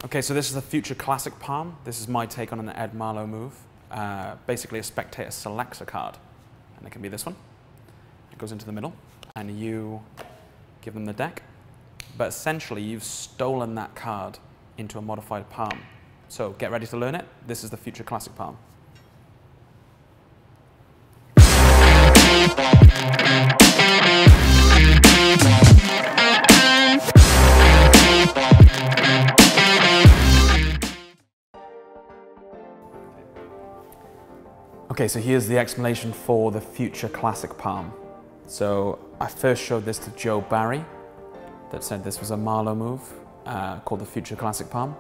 Okay, so this is the Future Classic palm. This is my take on an Ed Marlo move. Basically, a spectator selects a card, and it can be this one. It goes into the middle, and you give them the deck. But essentially, you've stolen that card into a modified palm. So get ready to learn it. This is the Future Classic palm. Okay, so here's the explanation for the Future Classic palm. So I first showed this to Joe Barry, that said this was a Marlo move called the Future Classic palm.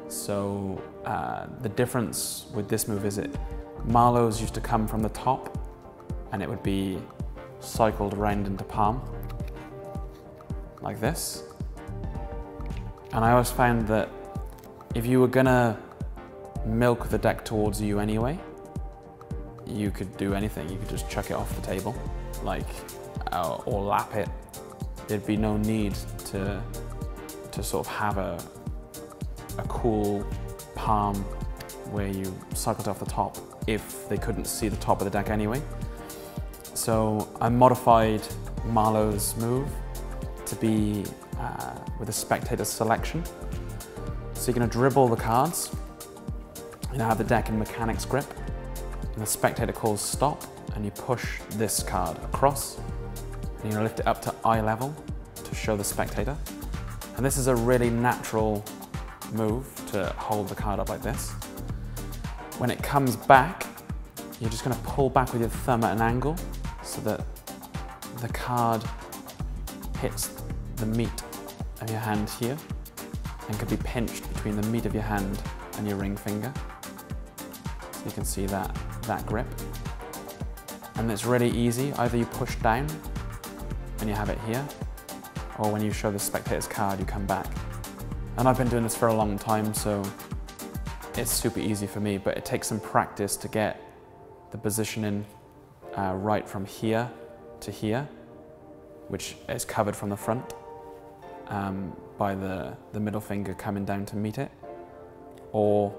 So the difference with this move is Marlo's used to come from the top, and it would be cycled around into palm, like this. And I always found that if you were gonna milk the deck towards you anyway, you could do anything. You could just chuck it off the table, or lap it. There'd be no need to sort of have a cool palm where you cycled off the top if they couldn't see the top of the deck anyway. So I modified Marlo's move to be with a spectator selection. So you're going to dribble the cards. You now have the deck in mechanics grip, and the spectator calls stop, and you push this card across, and you're going to lift it up to eye level to show the spectator. And this is a really natural move to hold the card up like this. When it comes back, you're just going to pull back with your thumb at an angle so that the card hits the meat of your hand here and can be pinched between the meat of your hand and your ring finger. So you can see that grip. And it's really easy. Either you push down and you have it here, or when you show the spectator's card, you come back. And I've been doing this for a long time, so it's super easy for me, but it takes some practice to get the positioning right from here to here, which is covered from the front by the middle finger coming down to meet it, or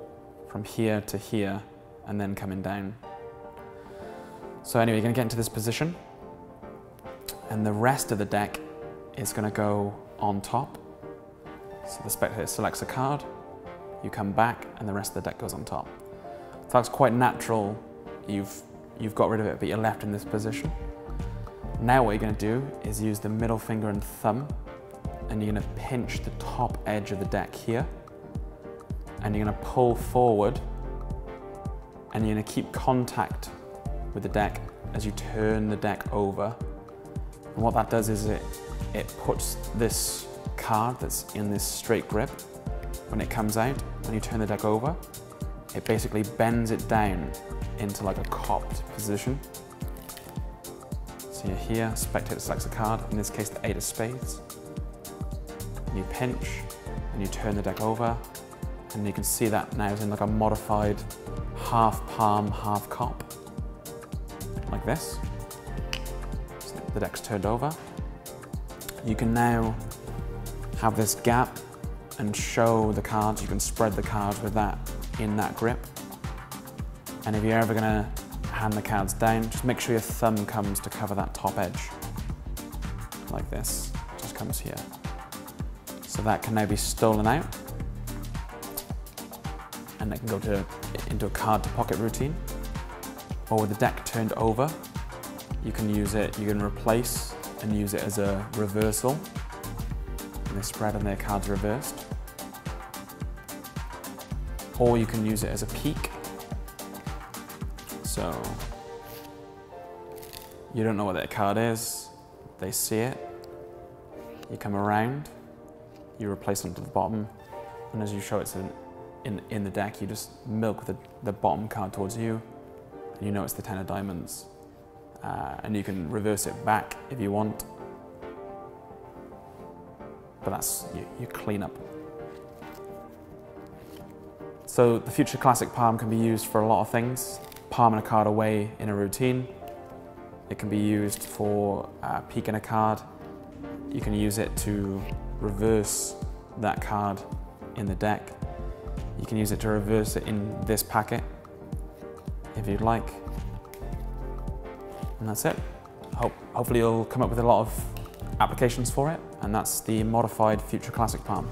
from here to here and then coming down. So anyway, you're going to get into this position, and the rest of the deck is going to go on top. So the spectator selects a card, you come back, and the rest of the deck goes on top. So that's quite natural. You've got rid of it, but you're left in this position. Now what you're going to do is use the middle finger and thumb, and you're going to pinch the top edge of the deck here, and you're going to pull forward, and you're going to keep contact with the deck as you turn the deck over. And what that does is it puts this card that's in this straight grip, when it comes out, when you turn the deck over, it basically bends it down into like a copped position. So you're here, spectator selects a card, in this case the 8 of spades. And you pinch, and you turn the deck over, and you can see that now is in like a modified half palm, half cop, like this. So the deck's turned over. You can now have this gap and show the cards. You can spread the cards with that in that grip. And if you're ever going to hand the cards down, just make sure your thumb comes to cover that top edge, like this. It just comes here. So that can now be stolen out, and it can go into a card to pocket routine. Or with the deck turned over, you can use it, you can replace and use it as a reversal. And they spread and their cards reversed. Or you can use it as a peek. So you don't know what that card is, they see it, you come around, you replace it to the bottom, and as you show it's in the deck, you just milk the bottom card towards you, and you know it's the 10 of diamonds. And you can reverse it back if you want, but that's you clean up. So the Future Classic palm can be used for a lot of things. Palming a card away in a routine. It can be used for peeking a card. You can use it to reverse that card in the deck. You can use it to reverse it in this packet if you'd like. And that's it. Hopefully you'll come up with a lot of applications for it, and that's the modified Future Classic Palm.